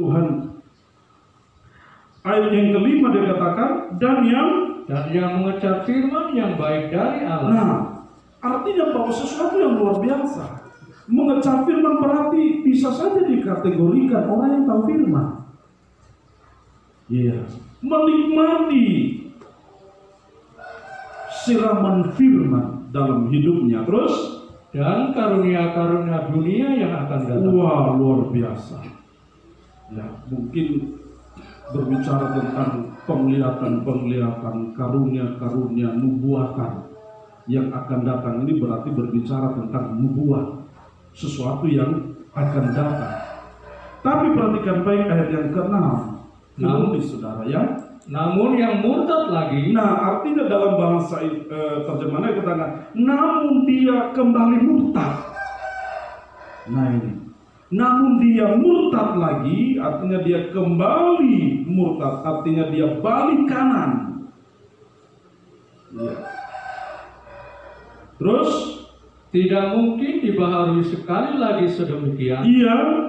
Tuhan. Ayat yang kelima dia katakan, dan yang mengucap firman yang baik dari Allah. Nah, artinya bahwa sesuatu yang luar biasa. Mengecap firman berarti bisa saja dikategorikan orang yang tahu firman. Iya, menikmati siraman firman dalam hidupnya. Terus, dan karunia-karunia dunia yang akan datang. Wah, luar biasa. Ya, mungkin berbicara tentang penglihatan, karunia-karunia nubuatan yang akan datang. Ini berarti berbicara tentang nubuat, sesuatu yang akan datang. Tapi perhatikan baik ayat yang ke-6. Namun saudara ya, namun yang murtad lagi. Nah, artinya dalam bahasa terjemahannya katakan, namun dia kembali murtad. Nah ini, namun dia murtad lagi, artinya dia kembali murtad, artinya dia balik kanan. Ya. Terus, tidak mungkin dibaharui sekali lagi sedemikian. Iya.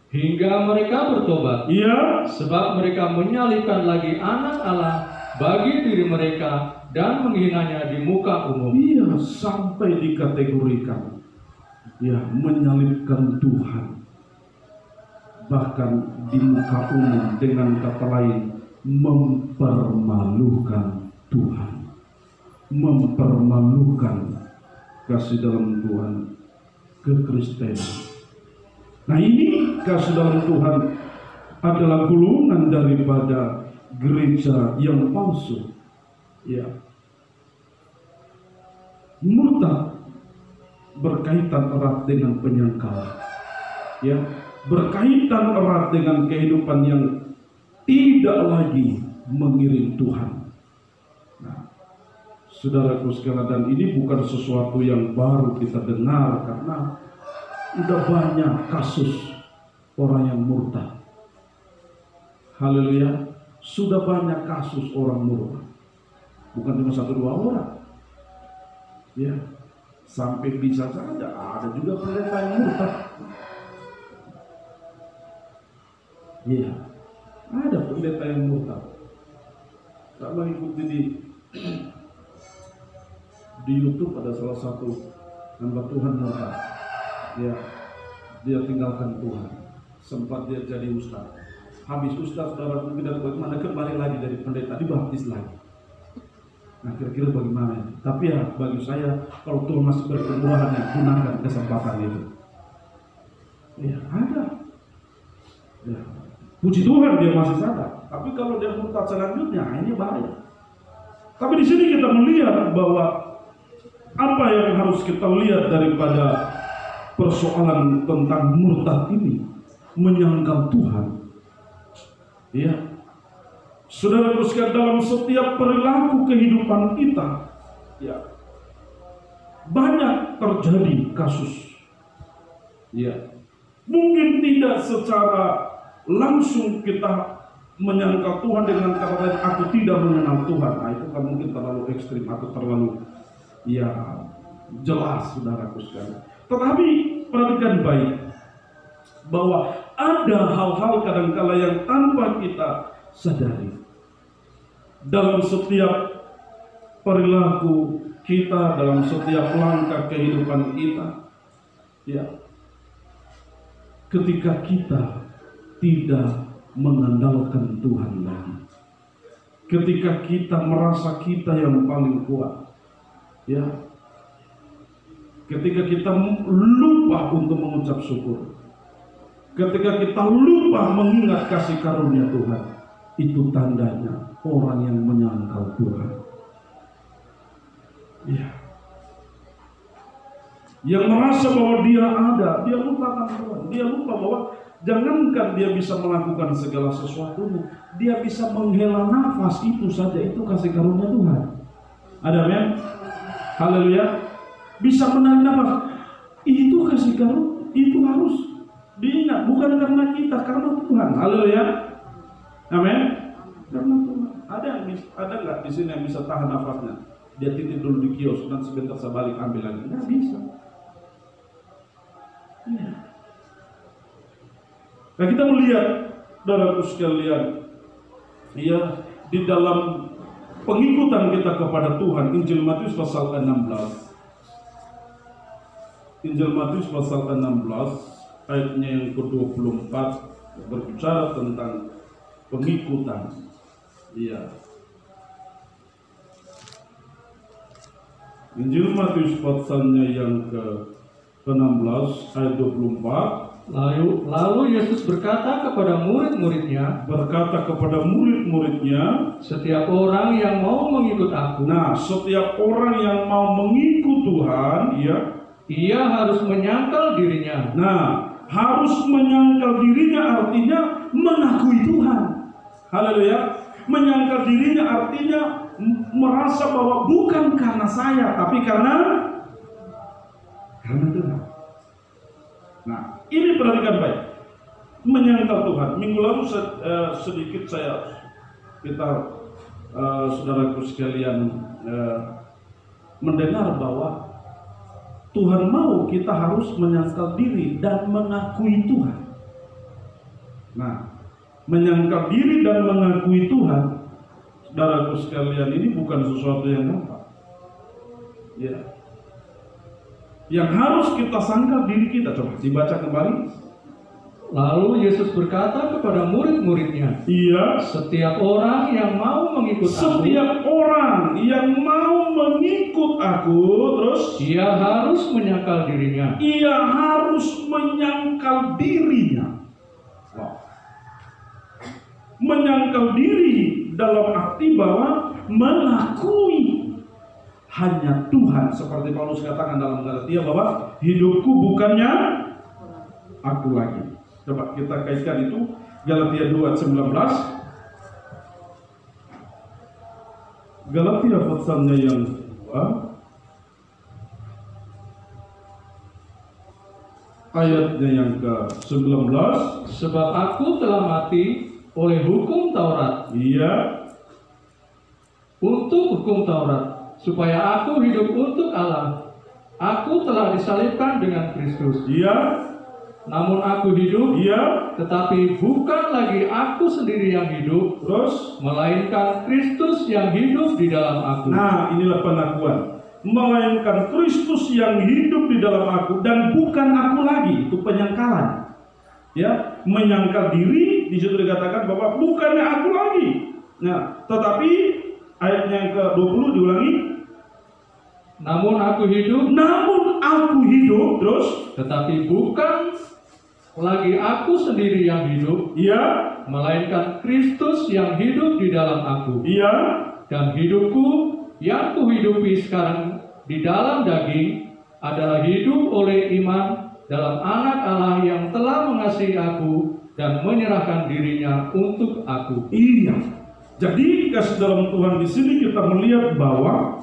Hingga mereka bertobat. Iya. Sebab mereka menyalibkan lagi anak Allah bagi diri mereka dan menghinanya di muka umum. Iya, sampai dikategorikan. Ya, menyalibkan Tuhan. Bahkan di muka umum, dengan kata lain, mempermalukan Tuhan. Mempermalukan kasih dalam Tuhan, kekristenan. Nah, ini kasih dalam Tuhan adalah gulungan daripada gereja yang palsu. Ya. Murtad berkaitan erat dengan penyangkalan. Ya, berkaitan erat dengan kehidupan yang tidak lagi mengiring Tuhan. Nah, saudaraku sekalian, dan ini bukan sesuatu yang baru kita dengar, karena udah banyak kasus orang yang murtad. Haleluya. Sudah banyak kasus orang murtad. Bukan cuma 1-2 orang. Ya. Sampai bisa saja ada juga pendeta yang murtad. Iya. Ada pendeta yang murtad. Tak mengikuti di YouTube ada salah satu hamba Tuhan murtad. Ya, dia tinggalkan Tuhan. Sempat dia jadi ustaz. Habis ustaz, saudara tidak bagaimana, kembali lagi dari pendeta, dibaptis lagi. Nah, kira-kira bagaimana ini? Tapi ya, bagi saya, kalau Tuhan masih berkemurahan, ya, gunakan kesempatan itu. Ya, ada. Ya, puji Tuhan dia masih sadar. Tapi kalau dia murtad selanjutnya, ini bahaya. Tapi di sini kita melihat bahwa apa yang harus kita lihat daripada persoalan tentang murtad ini, menyangkal Tuhan. Ya, saudara sekalian, dalam setiap perilaku kehidupan kita, ya, banyak terjadi kasus. Ya, mungkin tidak secara langsung kita menyangkal Tuhan dengan kata lain, aku tidak mengenal Tuhan. Nah, itu kan mungkin terlalu ekstrim atau terlalu, ya, jelas, saudaraku sekalian. Tetapi perhatikan baik bahwa ada hal-hal kadangkala yang tanpa kita sadari dalam setiap perilaku kita, dalam setiap langkah kehidupan kita. Ya, ketika kita tidak mengandalkan Tuhan lagi, ketika kita merasa kita yang paling kuat, ya, ketika kita lupa untuk mengucap syukur, ketika kita lupa mengingat kasih karunia Tuhan, itu tandanya orang yang menyangkal Tuhan. Ya. Yang merasa bahwa dia ada, dia lupakan Tuhan. Dia lupa bahwa jangankan dia bisa melakukan segala sesuatunya, dia bisa menghela nafas, itu saja itu kasih karunia Tuhan. Ada men? Haleluya. Bisa menarik nafas, itu kasih karunia, itu harus diingat, bukan karena kita, karena Tuhan. Haleluya. Amin. Karena Tuhan. Ada nggak di sini yang bisa tahan nafasnya? Dia titip dulu di kios, dan sebentar saya balik ambil lagi. Nggak bisa. Ya. Nah, kita melihat saudaraku sekalian, ya, di dalam pengikutan kita kepada Tuhan, Injil Matius pasal 16. Injil Matius pasal 16 ayatnya yang ke-24 berbicara tentang pengikutan. Iya. Injil Matius pasalnya yang ke-16 ayat 24. Lalu Yesus berkata kepada murid-muridnya, setiap orang yang mau mengikut aku, nah, setiap orang yang mau mengikut Tuhan, ya, ia harus menyangkal dirinya. Nah, harus menyangkal dirinya artinya mengakui Tuhan. Haleluya. Menyangkal dirinya artinya merasa bahwa bukan karena saya, tapi karena Tuhan. Nah, ini perhatikan baik. Menyangkal Tuhan. Minggu lalu sedikit kita saudaraku sekalian mendengar bahwa Tuhan mau kita harus menyangkal diri dan mengakui Tuhan. Nah, menyangkal diri dan mengakui Tuhan, saudaraku sekalian, ini bukan sesuatu yang gampang. Ya. Yang harus kita sangkal diri kita, coba dibaca kembali. Lalu Yesus berkata kepada murid-muridnya, iya, setiap orang yang mau mengikut aku, terus ia harus menyangkal dirinya. Wow. Menyangkal diri dalam arti bahwa mengakui hanya Tuhan, seperti Paulus katakan dalam Galatia bahwa hidupku bukannya aku lagi. Coba kita kaitkan itu, Galatia 2:19. Galatia pasalnya yang ayatnya yang ke-19. Sebab aku telah mati oleh hukum Taurat. Iya. Untuk hukum Taurat, supaya aku hidup untuk Allah. Aku telah disalibkan dengan Kristus. Iya. Namun aku hidup, iya, tetapi bukan lagi aku sendiri yang hidup, terus, melainkan Kristus yang hidup di dalam aku. Nah, inilah pengakuan. Melainkan Kristus yang hidup di dalam aku, dan bukan aku lagi. Itu penyangkalan. Ya, menyangkal diri, di situ dikatakan bahwa bukannya aku lagi. Nah, tetapi ayatnya yang ke-20 diulangi. Namun aku hidup, terus, tetapi bukan lagi aku sendiri yang hidup, iya, melainkan Kristus yang hidup di dalam aku. Iya. Dan hidupku yang kuhidupi sekarang di dalam daging adalah hidup oleh iman dalam Anak Allah yang telah mengasihi aku dan menyerahkan dirinya untuk aku. Iya. Jadi kasih dalam Tuhan, di sini kita melihat bahwa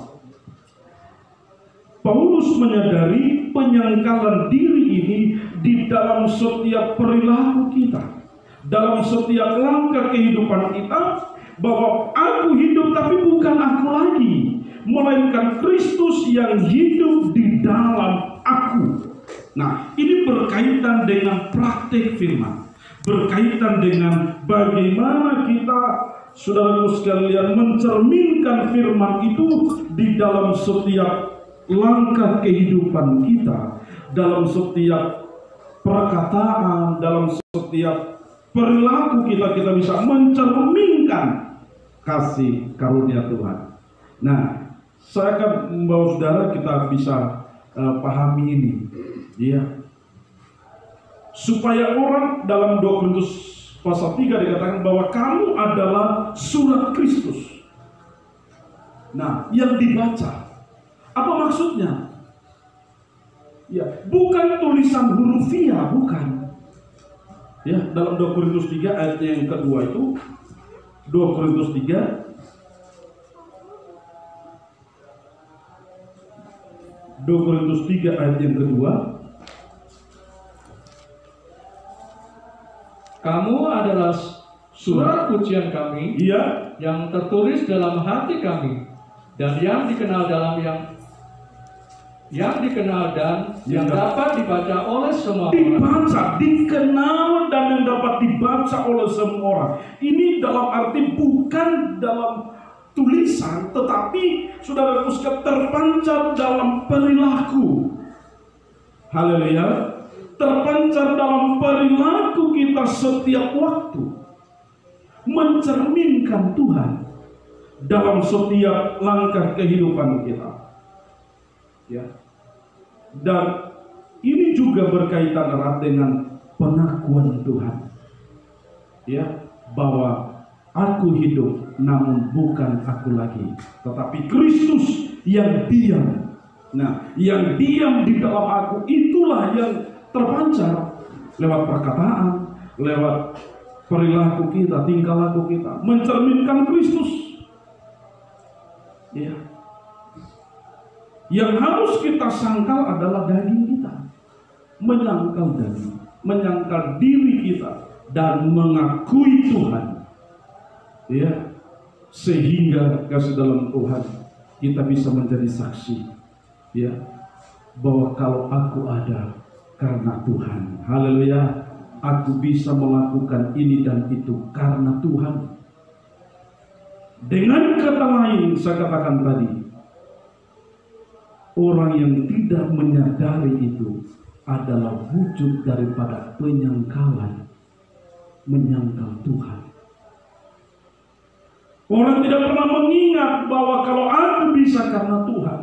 Paulus menyadari penyangkalan diri ini di dalam setiap perilaku kita, dalam setiap langkah kehidupan kita, bahwa aku hidup tapi bukan aku lagi, melainkan Kristus yang hidup di dalam aku. Nah, ini berkaitan dengan praktik firman, berkaitan dengan bagaimana kita, saudaraku sekalian, mencerminkan firman itu di dalam setiap langkah kehidupan kita, dalam setiap perkataan, dalam setiap perilaku kita bisa mencerminkan kasih karunia Tuhan. Nah, saya akan membawa saudara kita bisa pahami ini, ya, supaya orang dalam 2 Korintus pasal 3 dikatakan bahwa kamu adalah surat Kristus. Nah, yang dibaca, apa maksudnya? Ya, bukan tulisan hurufiah, bukan. Ya, dalam 2 Korintus 3 ayatnya yang kedua itu, 2 Korintus 3 ayat yang kedua. Kamu adalah surat pujian kami, iya, yang tertulis dalam hati kami dan yang dikenal yang dikenal dan yang dapat dibaca oleh semua orang. Dibaca, dikenal dan yang dapat dibaca oleh semua orang. Ini dalam arti bukan dalam tulisan, tetapi saudara terpancar dalam perilaku. Haleluya. Terpancar dalam perilaku kita setiap waktu. Mencerminkan Tuhan dalam setiap langkah kehidupan kita. Ya. Dan ini juga berkaitan erat dengan pengakuan Tuhan. Ya, bahwa aku hidup namun bukan aku lagi, tetapi Kristus yang diam. Nah, yang diam di dalam aku itulah yang terpancar lewat perkataan, lewat perilaku kita, tingkah laku kita, mencerminkan Kristus. Ya. Yang harus kita sangkal adalah daging kita, menyangkal daging, menyangkal diri kita, dan mengakui Tuhan. Ya, sehingga kasih dalam Tuhan kita bisa menjadi saksi. Ya, bahwa kalau aku ada karena Tuhan, haleluya, aku bisa melakukan ini dan itu karena Tuhan. Dengan kata lain, saya katakan tadi, orang yang tidak menyadari itu adalah wujud daripada penyangkalan, menyangkal Tuhan. Orang tidak pernah mengingat bahwa kalau aku bisa karena Tuhan.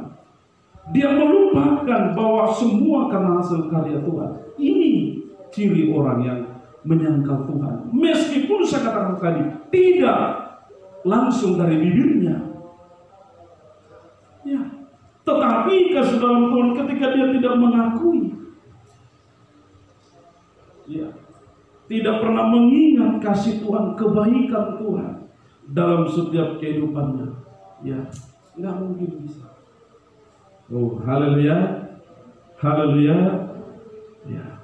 Dia melupakan bahwa semua karena hasil karya Tuhan. Ini ciri orang yang menyangkal Tuhan. Meskipun saya katakan tadi, tidak langsung dari bibirnya. Ya. Tetapi kasih dalam Tuhan ketika dia tidak mengakui. Ya. Tidak pernah mengingat kasih Tuhan, kebaikan Tuhan dalam setiap kehidupannya. Ya, nggak mungkin bisa. Oh, haleluya, haleluya. Ya,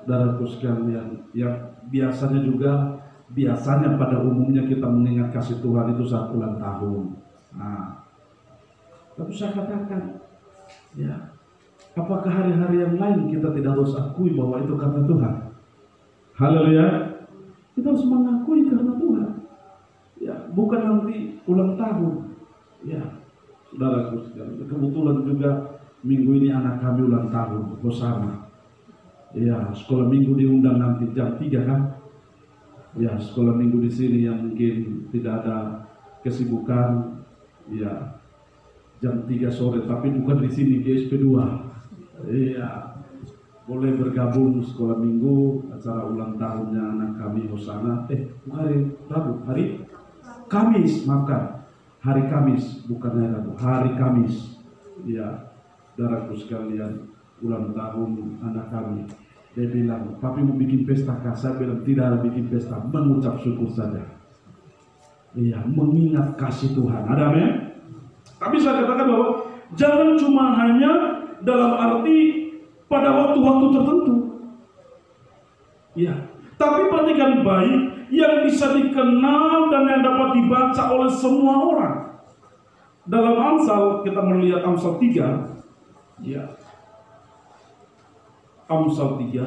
saudaraku sekalian, yang biasanya pada umumnya kita mengingat kasih Tuhan itu saat ulang tahun. Nah, tapi saya katakan, ya, apakah hari-hari yang lain kita tidak harus akui bahwa itu karena Tuhan? Haleluya, kita harus mengakui karena Tuhan. Ya, bukan nanti ulang tahun. Ya. Saudaraku sekalian, kebetulan juga minggu ini anak kami ulang tahun bersama. Ya, sekolah minggu diundang nanti jam 3 kan? Ya, sekolah minggu di sini yang mungkin tidak ada kesibukan, ya jam 3 sore, tapi bukan di sini di SP2. Iya, boleh bergabung sekolah minggu acara ulang tahunnya anak kami Hosana. Bukan hari Rabu, hari Kamis, maafkan. Hari Kamis, bukan hari Rabu, hari Kamis. Ya, saudaraku sekalian, ulang tahun anak kami. Dia bilang, papi mau bikin pesta kah? Saya bilang, tidak ada bikin pesta, mengucap syukur saja. Iya, mengingat kasih Tuhan. Ada amin? Tapi saya katakan bahwa jangan cuma hanya dalam arti pada waktu-waktu tertentu. Ya, tapi perhatikan baik, yang bisa dikenal dan yang dapat dibaca oleh semua orang. Dalam Amsal, kita melihat Amsal 3. Ya. Amsal 3.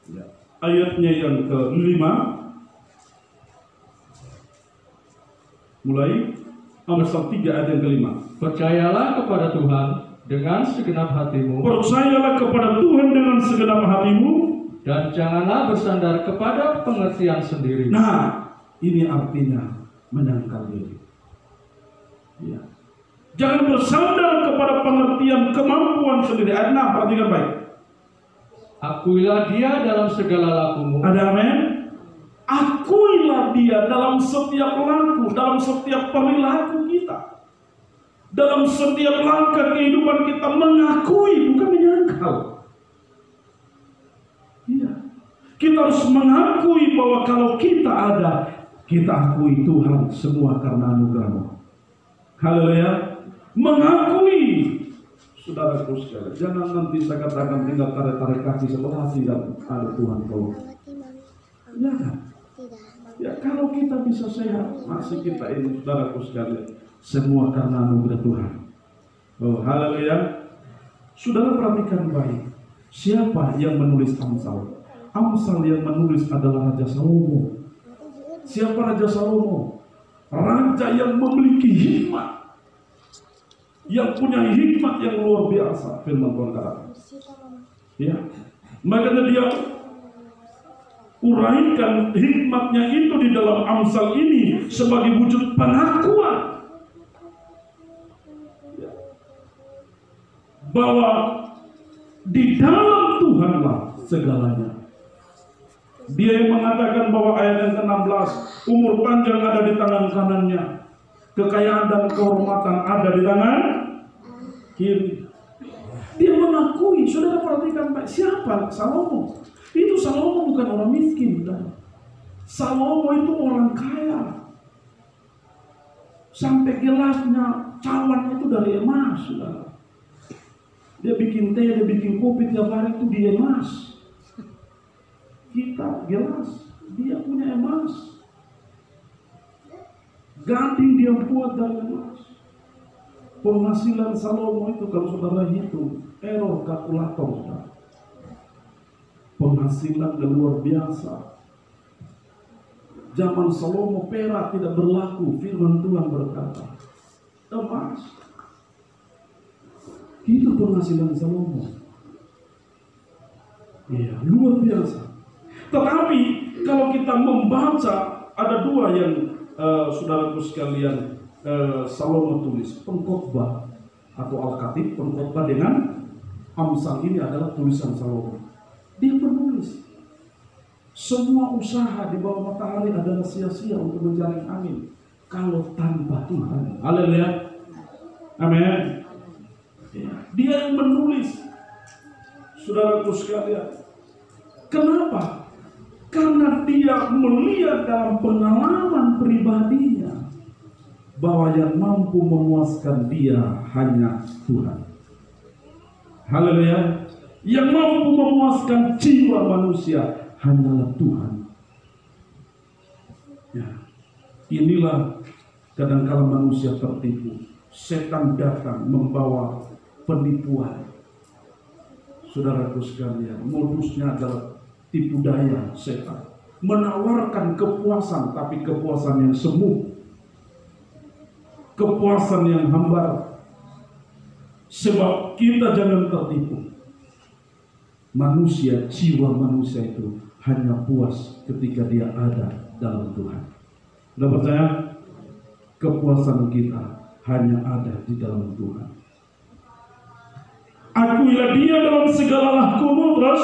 Ya. Ayatnya yang ke-5. Mulai Amsal 3 ayat yang ke-5. Percayalah kepada Tuhan dengan segenap hatimu. Percayalah kepada Tuhan dengan segenap hatimu. Dan janganlah bersandar kepada pengertian sendiri. Nah, ini artinya menyangkal diri. Ya. Jangan bersandar kepada pengertian kemampuan sendiri. Ayat 6, perhatikan baik. Akuilah dia dalam segala lakumu. Ada amin? Akuilah dia dalam setiap laku, dalam setiap perilaku kita. Dalam setiap langkah kehidupan kita mengakui, bukan menyangkal. Iya. Kita harus mengakui bahwa kalau kita ada, kita akui Tuhan semua karena anugerah-Mu. Haleluya. Mengakui, saudaraku sekalian, jangan nanti saya katakan tinggal tarik-tarik kaki sebelah, tidak ada Tuhan kalau. Jangan. Ya, kalau kita bisa sehat, masih kita ini, saudaraku sekalian, semua karena anugerah Tuhan. Oh, haleluya. Saudara perhatikan baik, siapa yang menulis Amsal? Amsal yang menulis adalah Raja Salomo. Siapa Raja Salomo? Raja yang memiliki hikmat, yang punya hikmat yang luar biasa. Firman Tuhan katakan. Ya, makanya dia uraikan hikmatnya itu di dalam Amsal ini sebagai wujud pengakuan bahwa di dalam Tuhanlah segalanya. Dia yang mengatakan bahwa ayat yang ke-16, umur panjang ada di tangan kanannya, kekayaan dan kehormatan ada di tangan kiri. Dia mengakui, saudara perhatikan baik, siapa Salomo? Itu Salomo bukan orang miskin, kan? Salomo itu orang kaya. Sampai gelasnya, cawannya itu dari emas, saudara. Dia bikin teh, dia bikin kopi tiap hari itu di emas. Kita gelas, dia punya emas. Gading dia buat dari emas. Penghasilan Salomo itu kalau saudara hitung, error kalkulator, saudara. Penghasilan yang luar biasa. Zaman Salomo perak tidak berlaku, firman Tuhan berkata, emas. Itu penghasilan Salomo. Ya, luar biasa. Tetapi kalau kita membaca, ada dua yang saudaraku sekalian Salomo tulis, pengkhotbah atau Al-Khatib, pengkhotbah dengan Amsal ini adalah tulisan Salomo. Dia menulis, semua usaha di bawah matahari adalah sia-sia untuk menjaring angin kalau tanpa Tuhan. Haleluya. Amin. Dia yang menulis, saudaraku sekalian. Kenapa? Karena dia melihat dalam pengalaman pribadinya bahwa yang mampu memuaskan dia hanya Tuhan. Haleluya. Yang mampu memuaskan jiwa manusia hanyalah Tuhan. Ya. Inilah kadang-kala manusia tertipu. Setan datang membawa penipuan. Saudaraku sekalian, modusnya adalah tipu daya setan. Menawarkan kepuasan, tapi kepuasan yang semu. Kepuasan yang hambar. Sebab kita jangan tertipu. Manusia, jiwa manusia itu hanya puas ketika dia ada dalam Tuhan. Sudah percaya? Kepuasan kita hanya ada di dalam Tuhan. Akuilah dia dalam segala lakumu, terus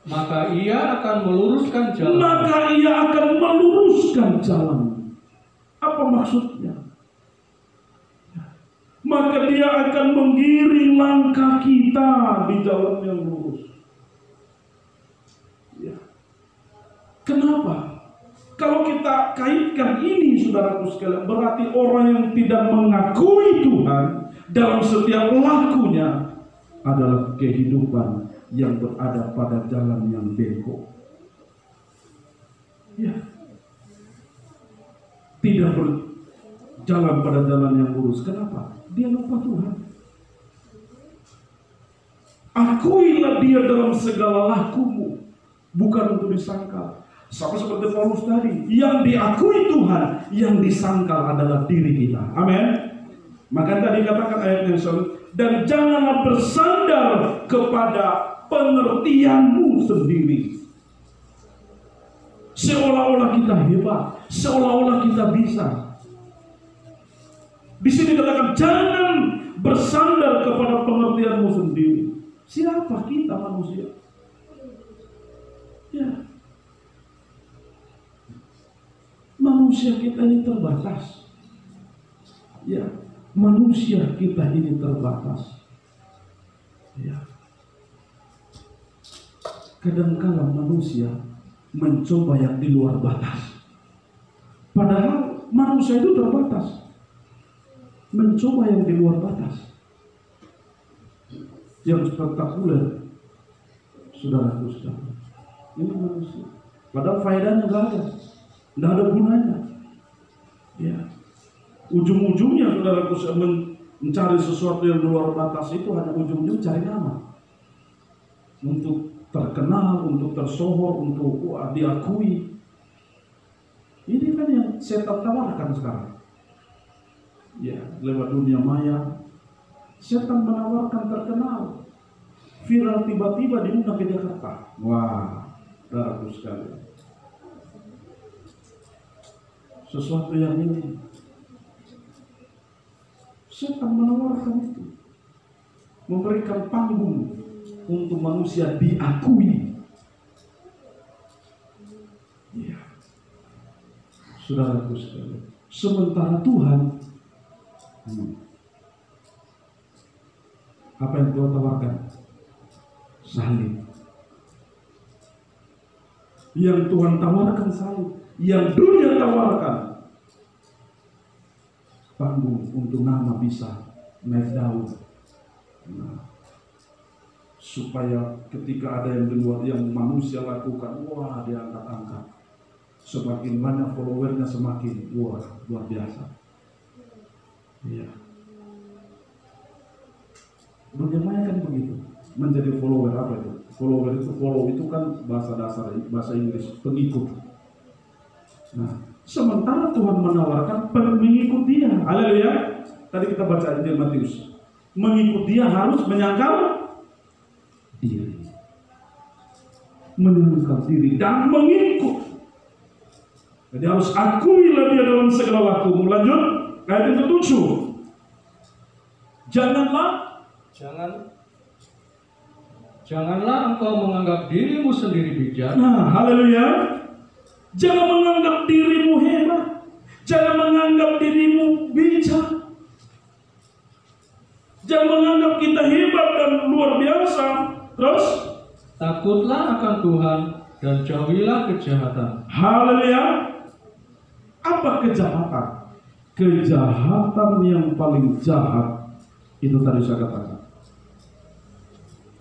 maka ia akan meluruskan jalan. Maka ia akan meluruskan jalan. Apa maksudnya? Maka dia akan menggiring langkah kita di jalan yang lurus. Ya. Kenapa? Kalau kita kaitkan ini, saudaraku sekalian, berarti orang yang tidak mengakui Tuhan dalam setiap lakunya adalah kehidupan yang berada pada jalan yang bengkok. Ya. Tidak berjalan pada jalan yang lurus. Kenapa? Dia lupa Tuhan. Akuilah dia dalam segala lakumu, bukan untuk disangkal. Sama seperti Paulus tadi, yang diakui Tuhan, yang disangkal adalah diri kita. Amin. Maka tadi katakan ayat yang selanjutnya, dan janganlah bersandar kepada pengertianmu sendiri. Seolah-olah kita hebat, seolah-olah kita bisa. Di sini dikatakan jangan bersandar kepada pengertianmu sendiri. Siapa kita manusia? Ya. Manusia kita ini terbatas. Ya, manusia kita ini terbatas. Ya. Kadang-kala manusia mencoba yang di luar batas. Padahal manusia itu terbatas. Mencoba yang di luar batas. Yang spektakuler, saudaraku sekalian, ini manusia. Padahal faedahnya nggak ada, nggak ada gunanya. Ya, ujung-ujungnya saudaraku mencari sesuatu yang di luar batas itu hanya ujung-ujung cari nama, untuk terkenal, untuk tersohor, untuk diakui. Ini kan yang setan tawarkan sekarang. Ya, lewat dunia maya, setan menawarkan terkenal, viral tiba-tiba diundang ke Jakarta. Wah, saudaraku sekalian, sesuatu yang ini setan menawarkan itu, memberikan panggung untuk manusia diakui. Ya, saudaraku sekalian, sementara Tuhan, apa yang Tuhan tawarkan? Salib. Yang Tuhan tawarkan salib, yang dunia tawarkan panggung untuk nama bisa naik daun. Nah, supaya ketika ada yang di luar yang manusia lakukan, wah dia angkat-angkat. Semakin banyak followernya semakin wah luar biasa. Iya. Dunia maya kan begitu. Menjadi follower apa itu? Follower itu, follow itu kan bahasa dasar, bahasa Inggris, pengikut. Nah, sementara Tuhan menawarkan mengikut dia. Haleluya. Tadi kita baca Injil Matius. Mengikut dia harus menyangkal diri. Menyangkal diri dan mengikut. Jadi harus akuilah dia dalam segala waktu. Lanjut, ayat yang ke-7. Janganlah engkau menganggap dirimu sendiri bijak. Nah, haleluya. Jangan menganggap dirimu hebat. Jangan menganggap dirimu bijak. Jangan menganggap kita hebat dan luar biasa. Terus, takutlah akan Tuhan dan jauhilah kejahatan. Haleluya. Apa kejahatan? Kejahatan yang paling jahat itu tadi saya katakan,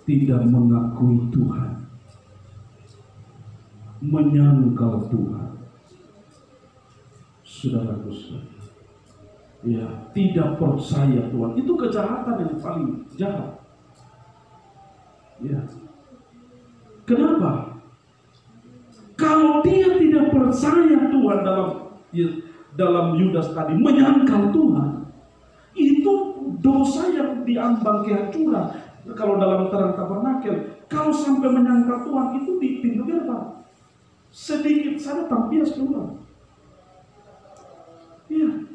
tidak mengakui Tuhan, menyangkal Tuhan. Saudaraku, ya, tidak percaya Tuhan, itu kejahatan yang paling jahat. Ya. Kenapa? Kalau dia tidak percaya Tuhan dalam Yudas tadi, menyangkal Tuhan, itu dosa yang diambang kehancuran. Kalau dalam terang tabernakel, kalau sampai menyangkal Tuhan, itu di pintu gerbang sedikit saja tampias keluar. Iya.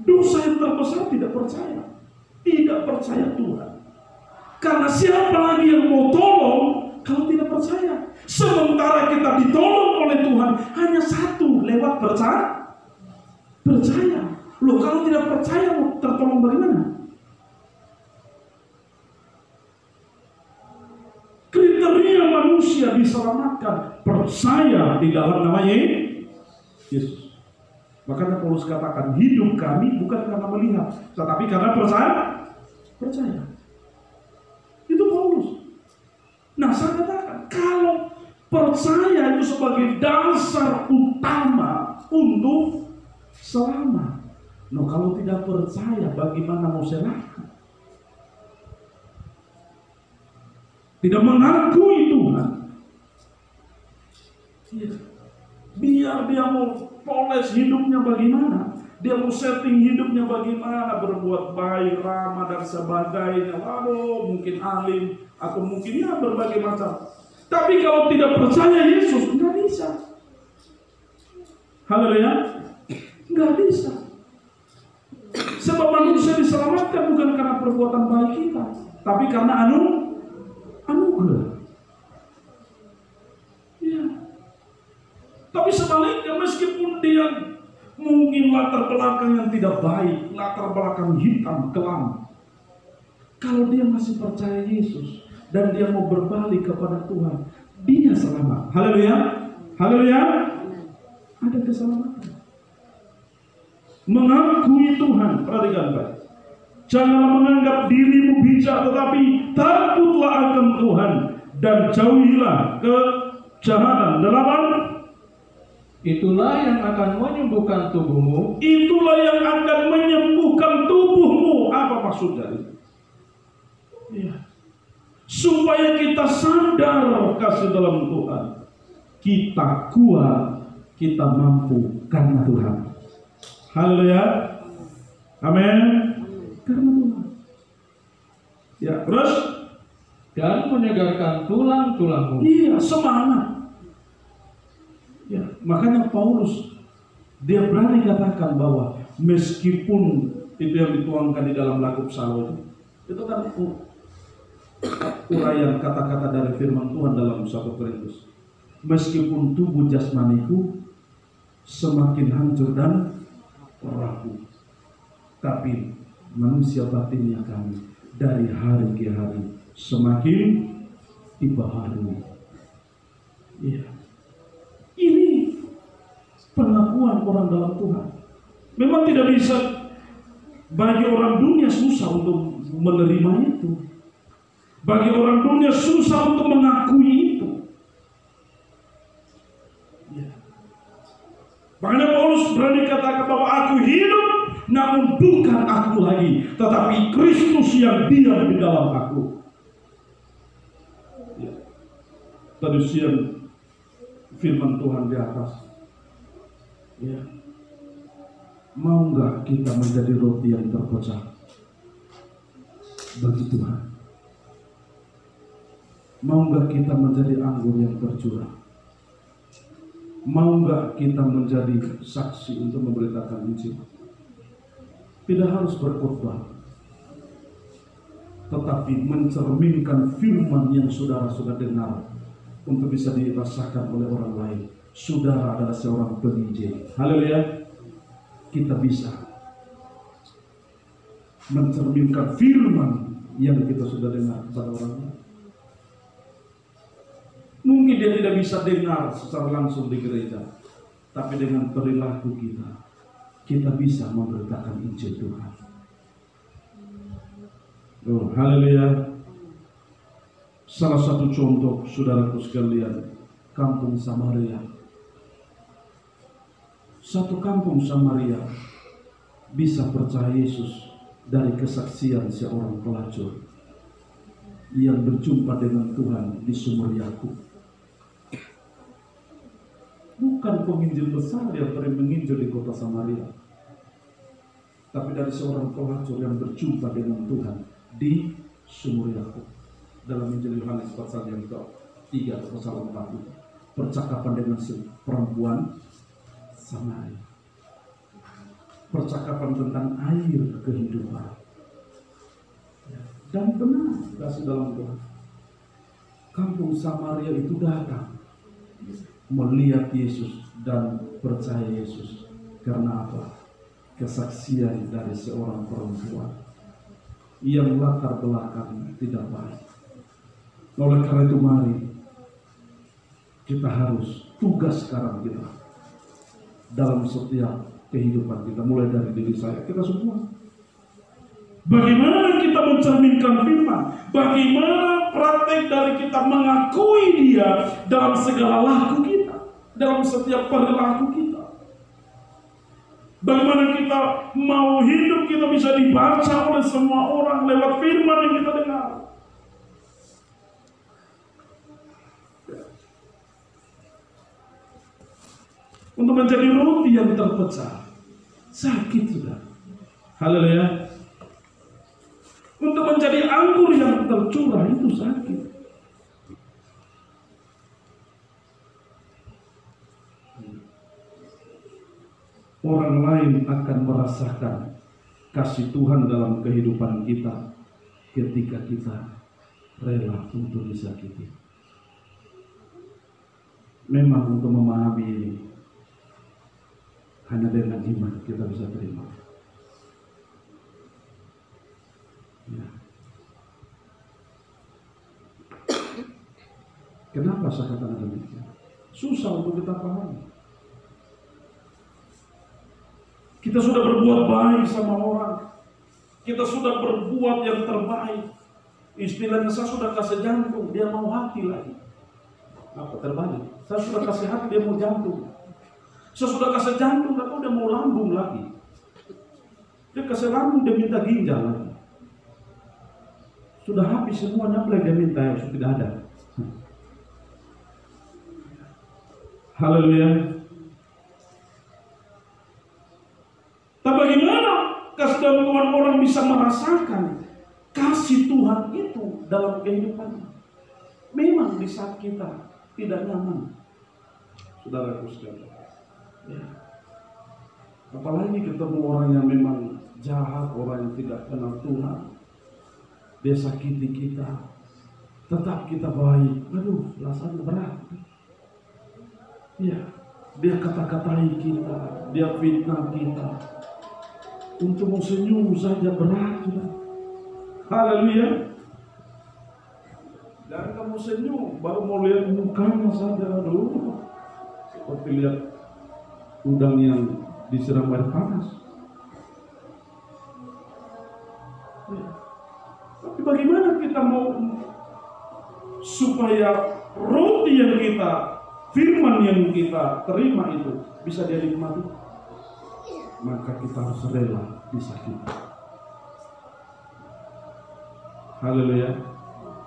Dosa yang terbesar tidak percaya Tuhan. Karena siapa lagi yang mau tolong kalau tidak percaya? Sementara kita ditolong oleh Tuhan hanya satu, lewat percaya. Loh, kalau tidak percaya mau tertolong bagaimana? Kriteria manusia diselamatkan percaya di dalam namanya Yesus. Makanya Paulus katakan, hidup kami bukan karena melihat, tetapi karena percaya. Itu Paulus. Nah, saya katakan, kalau percaya itu sebagai dasar utama untuk selamat. Nah, kalau tidak percaya, bagaimana mau selamat? Tidak mengakui Tuhan. Ya. Biar dia mau poles hidupnya bagaimana, dia mau setting hidupnya bagaimana, berbuat baik, ramah dan sebagainya, lalu mungkin alim atau mungkin ya berbagai macam. Tapi kalau tidak percaya Yesus, nggak bisa. Haleluya, nggak bisa. Sebab manusia diselamatkan bukan karena perbuatan baik kita, tapi karena anugerah. Ya. Tapi sebaliknya, meskipun dia mungkin latar belakang yang tidak baik, latar belakang hitam kelam, kalau dia masih percaya Yesus dan dia mau berbalik kepada Tuhan, dia selamat. Haleluya, haleluya. Ada keselamatan. Mengakui Tuhan, perhatikan baik. Janganlah menganggap dirimu bijak, tetapi takutlah akan Tuhan dan jauhilah kejahatan. 8. Itulah yang akan menyembuhkan tubuhmu. Itulah yang akan menyembuhkan tubuhmu. Apa maksudnya itu? Ya. Supaya kita sadar kasih dalam Tuhan. Kita kuat, kita mampu karena Tuhan. Haleluya. Amin. Karena Tuhan. Ya, terus Dan menyegarkan tulang-tulangmu. iya, semangat. Ya, makanya Paulus dia berani katakan bahwa meskipun itu yang dituangkan di dalam lagu psalm itu kan uraian kata-kata dari firman Tuhan dalam 1 Korintus. Meskipun tubuh jasmaniku semakin hancur dan rapuh, tapi manusia batinnya kami dari hari ke hari semakin dibaharui. Iya. Ini pengakuan orang dalam Tuhan. Memang tidak bisa, bagi orang dunia susah untuk menerima itu. Bagi orang dunia susah untuk mengakui itu. Ya. Makanya Paulus berani katakan bahwa aku hidup, namun bukan aku lagi, tetapi Kristus yang diam di dalam aku. Ya. Tadi siang firman Tuhan di atas. Ya. Mau nggak kita menjadi roti yang terpecah bagi Tuhan? Mau nggak kita menjadi anggur yang tercurah? Mau nggak kita menjadi saksi untuk memberitakan Injil? Tidak harus berkhotbah, tetapi mencerminkan firman yang saudara sudah dengar untuk bisa dirasakan oleh orang lain. Saudara adalah seorang penginjil. Haleluya. Kita bisa mencerminkan firman yang kita sudah dengar kepada orang lain. Mungkin dia tidak bisa dengar secara langsung di gereja, tapi dengan perilaku kita bisa memberitakan Injil Tuhan. Oh, haleluya. Salah satu contoh, saudaraku sekalian, kampung Samaria. Satu kampung Samaria bisa percaya Yesus dari kesaksian seorang pelacur yang berjumpa dengan Tuhan di sumur Yakub. Bukan penginjil besar yang pernah menginjil di kota Samaria, tapi dari seorang pelacur yang berjumpa dengan Tuhan di sumur Yakub. Dalam Injil Yohanes pasal yang ke-3 atau pasal 4, percakapan dengan perempuan Samaria, percakapan tentang air kehidupan. Dan benar kasih dalam Tuhan, kampung Samaria itu datang melihat Yesus dan percaya Yesus. Karena apa? Kesaksian dari seorang perempuan yang latar belakang tidak baik. Oleh karena itu mari kita harus tugas sekarang kita dalam setiap kehidupan kita, mulai dari diri saya, kita semua. Bagaimana kita mencerminkan firman? Bagaimana praktek dari kita mengakui Dia dalam segala laku kita, dalam setiap perilaku kita? Bagaimana kita mau hidup kita bisa dibaca oleh semua orang lewat firman yang kita dengar? Untuk menjadi roti yang terpecah, sakit sudah. Haleluya. Untuk menjadi anggur yang tercurah itu sakit. Orang lain akan merasakan kasih Tuhan dalam kehidupan kita ketika kita rela untuk disakiti. Memang untuk memahami ini hanya dengan iman kita bisa terima. Ya. Kenapa saya katakan demikian? Susah untuk kita pahami. Kita sudah berbuat baik sama orang, kita sudah berbuat yang terbaik. Istilahnya saya sudah kasih jantung, dia mau hati lagi. Apa terbalik? Saya sudah kasih hati, dia mau jantung. Saya sudah kasih jantung, tapi udah mau lambung lagi. Dia kasih lambung, dia minta ginjal lagi. Sudah habis semuanya, apa lagi dia minta? Sudah tidak ada. Haleluya. Tapi bagaimana kasih dalam Tuhan orang bisa merasakan kasih Tuhan itu dalam kehidupannya? Memang di saat kita tidak nyaman, saudaraku sekalian. Ya. Apalagi ketemu orang yang memang jahat, orang yang tidak kenal Tuhan, dia sakiti kita, tetap kita baik. Aduh, rasanya berat. Ya, dia kata-katai kita, dia fitnah kita. Untuk mau senyum saja berat. Haleluya. Dan kamu senyum, baru mau lihat mukanya saja, aduh, seperti lihat udang yang disiram air panas. Ya. Tapi bagaimana kita mau supaya roti yang kita, firman yang kita terima itu bisa dia nikmati? Maka kita harus rela disakiti. Haleluya.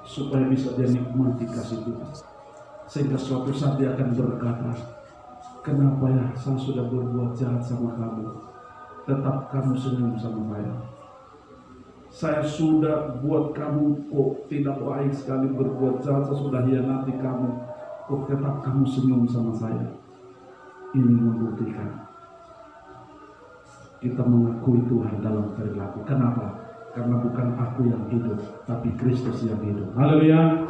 Supaya bisa dia nikmati kasih Tuhan. Sehingga suatu saat dia akan berkata, kenapa ya saya sudah berbuat jahat sama kamu, tetap kamu senyum sama saya. Saya sudah buat kamu kok tidak baik sekali, berbuat jahat, saya sudah hianati kamu, kok tetap kamu senyum sama saya. Ini membuktikan kita mengakui Tuhan dalam perilaku. Kenapa? Karena bukan aku yang hidup, tapi Kristus yang hidup. Haleluya.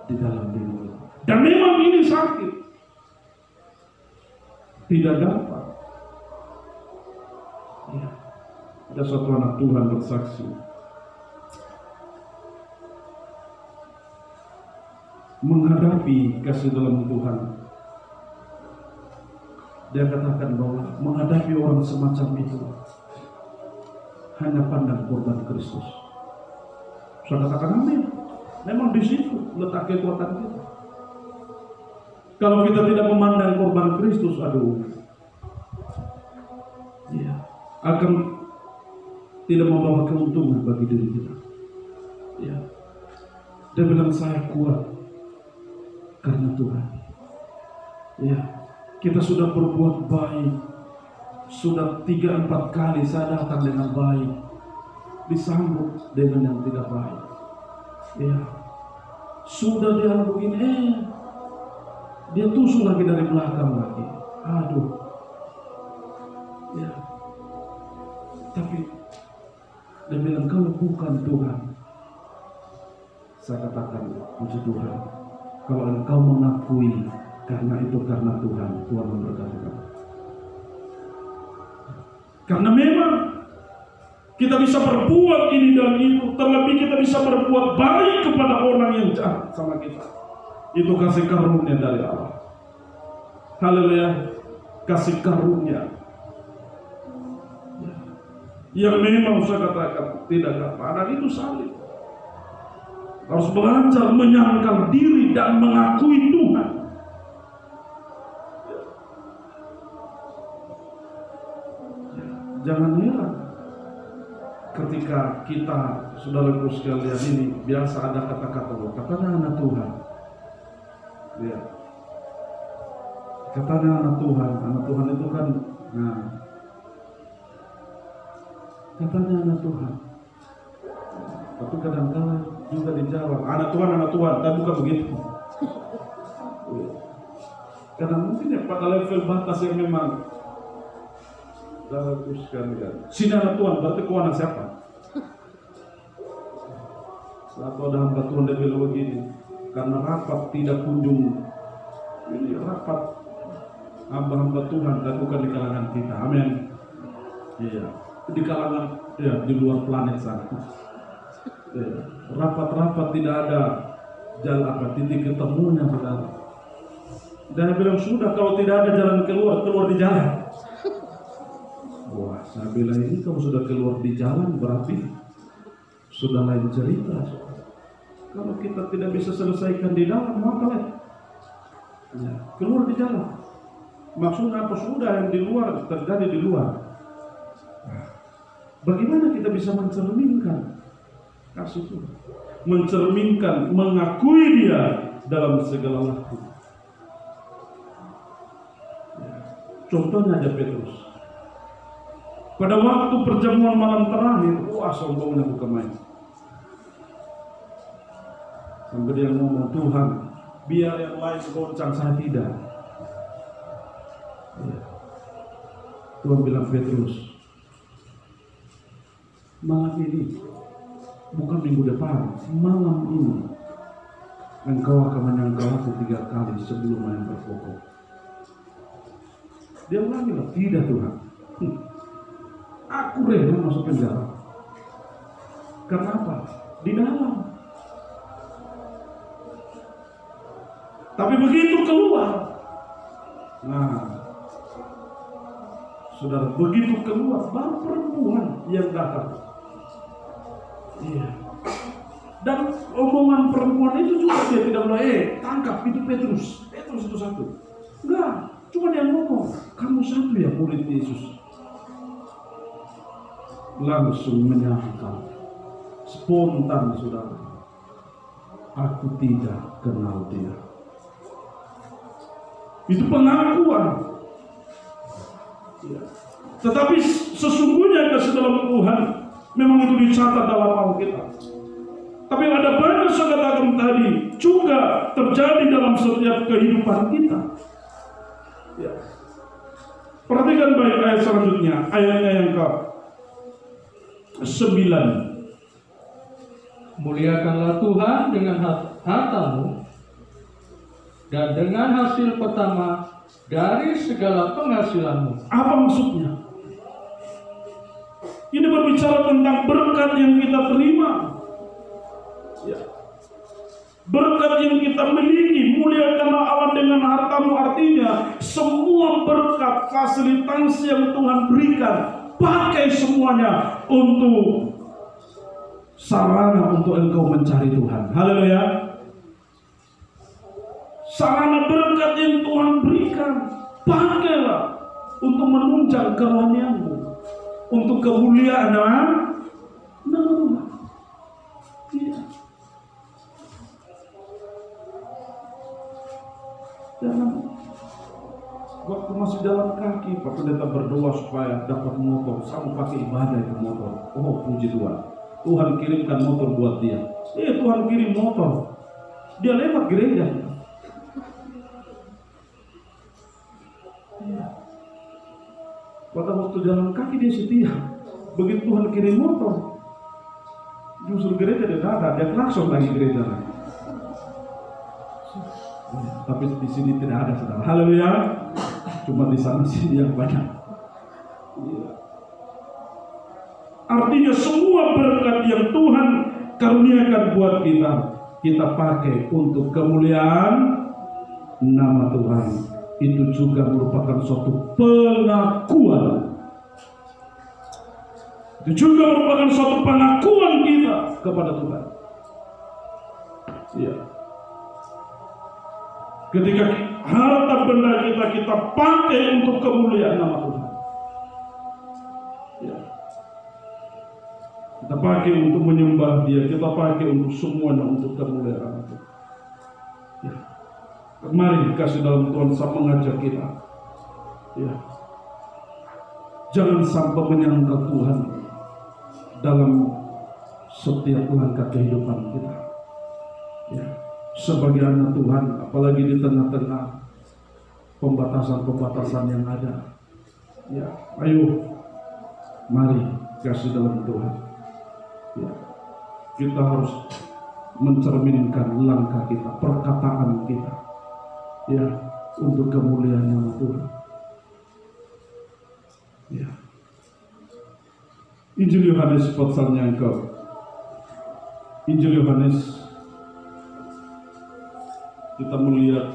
Di dalam diri. Dan memang ini sakit, tidak dapat. Ya. Ada suatu anak Tuhan bersaksi, menghadapi kasih dalam Tuhan. Dia katakan bahwa menghadapi orang semacam itu hanya pandang korban Kristus. Saya katakan amin. Memang di situ letak kekuatan kita. Kalau kita tidak memandang korban Kristus, aduh, ya, akan tidak membawa keuntungan bagi diri kita. Ya, dia bilang saya kuat karena Tuhan. Ya, kita sudah berbuat baik. Sudah 3-4 kali saya datang dengan baik, disambut dengan yang tidak baik. Ya, sudah dia begini, dia tusuk lagi dari belakang lagi. Aduh, ya. Tapi dia bilang kalau bukan Tuhan, saya katakan puji Tuhan. Kalau engkau mengakui karena itu karena Tuhan, Tuhan memberkati kamu. Karena memang kita bisa berbuat ini dan itu, terlebih kita bisa berbuat baik kepada orang yang jahat sama kita. Itu kasih karunia dari Allah. Haleluya, kasih karunia. Yang memang saya katakan tidak dapat, dan itu salib. Harus belajar menyangkal diri dan mengakui Tuhan. Jangan heran ketika kita, saudaraku sekalian, ini biasa ada kata-kata, katanya anak Tuhan. Ya. Katanya anak Tuhan itu kan, nah, katanya anak Tuhan. Tapi kadang-kadang juga dijawab, anak Tuhan, tapi bukan begitu. Karena mungkin ya pada level batas yang memang, saudaraku sekalian, sini anak Tuhan, berarti kau anak siapa? Satu ada hamba Tuhan dia bilang begini, karena rapat tidak kunjung, ini rapat hamba-hamba Tuhan dan bukan di kalangan kita, amin. Iya, di kalangan, ya, di luar planet sana. Ya, rapat-rapat tidak ada jalan apa titik ketemunya, saudara. Dan dia bilang sudah, kalau tidak ada jalan keluar di jalan. Wah, saya bilang ini kalau sudah keluar di jalan berarti sudah lain cerita. Kalau kita tidak bisa selesaikan di dalam, maka Ya, keluar di jalan. Maksudnya apa? Sudah yang di luar terjadi di luar. Bagaimana kita bisa mencerminkan kasih Tuhan? Mencerminkan, mengakui Dia dalam segala waktu. Contohnya aja Petrus. Pada waktu perjamuan malam terakhir, wah sombongnya bukan main. Sampai dia ngomong, Tuhan, biar yang lain goncang, saya tidak. Ya. Tuhan bilang, Petrus, malam ini, bukan minggu depan, malam ini, engkau akan menyangkal aku 3 kali sebelum main berpokok. Dia bilang, tidak Tuhan, aku rela masuk penjara. Kenapa? Di dalam. Tapi begitu keluar, nah, saudara, begitu keluar, baru perempuan yang datang. Iya. Dan omongan perempuan itu juga dia tidak boleh, tangkap itu Petrus. Petrus itu satu. Enggak, cuma dia ngomong, kamu satu ya murid Yesus. Langsung menyangkal, spontan saudara, aku tidak kenal dia. Itu pengakuan. Ya. Tetapi sesungguhnya kasih dalam Tuhan memang itu dicatat dalam Alkitab. Tapi ada banyak saya katakan tadi juga terjadi dalam setiap kehidupan kita. Ya. Perhatikan baik ayat selanjutnya, ayatnya yang ke-9. Muliakanlah Tuhan dengan hartamu dan dengan hasil pertama dari segala penghasilanmu. Apa maksudnya? Ini berbicara tentang berkat yang kita terima. Ya. Berkat yang kita miliki. Muliakanlah Allah dengan hartamu, artinya semua berkat, fasilitas yang Tuhan berikan, pakai semuanya untuk sarana untuk engkau mencari Tuhan. Haleluya. Sarana berkat yang Tuhan berikan, pakailah untuk menunjang kerohanianmu, untuk kemuliaan nama Tuhan. Iya. Jangan waktu masih jalan kaki, Pak Pendeta berdoa supaya dapat motor, sama pakai ibadah itu motor. Oh puji Tuhan, Tuhan kirimkan motor buat dia. Tuhan kirim motor, dia lewat gereja. Pada waktu jalan kaki dia setia. Begitu Tuhan kirim motor, justru gereja dia ada, dia klakson lagi gereja. Tapi di sini tidak ada saudara. Haleluya. Cuma di sana sini yang banyak. Artinya semua berkat yang Tuhan karuniakan buat kita, kita pakai untuk kemuliaan nama Tuhan. Itu juga merupakan suatu pengakuan. Itu juga merupakan suatu pengakuan kita kepada Tuhan. Iya. Ketika harta benda kita pakai untuk kemuliaan nama Tuhan. Ya. Kita pakai untuk menyembah Dia, kita pakai untuk semuanya untuk kemuliaan Tuhan. Ya. Mari kasih dalam Tuhan sama mengajak kita. Ya. Jangan sampai menyangkal Tuhan dalam setiap langkah kehidupan kita. Ya. Sebagai anak Tuhan, apalagi di tengah-tengah pembatasan-pembatasan yang ada. Ya, ayo, mari kasih dalam Tuhan. Ya, kita harus mencerminkan langkah kita, perkataan kita, ya, untuk kemuliaan nama Tuhan. Ya. Injil Yohanes pasal yang Injil Yohanes. Kita melihat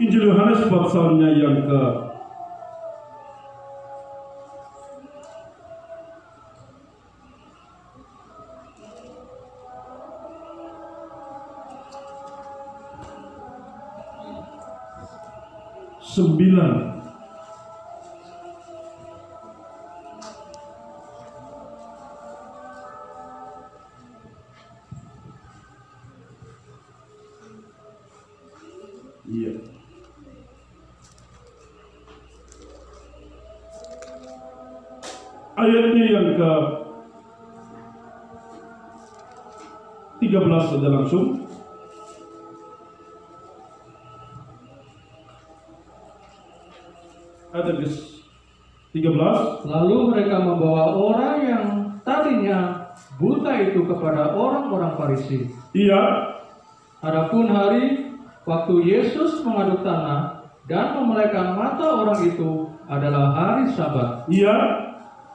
Injil Yohanes pasalnya yang 9. Iya. Ayatnya yang ke 13 saja langsung. Ayat 13. Lalu mereka membawa orang yang tadinya buta itu kepada orang-orang Farisi. Iya. Adapun hari waktu Yesus mengaduk tanah dan memelihara mata orang itu adalah hari Sabat. Iya.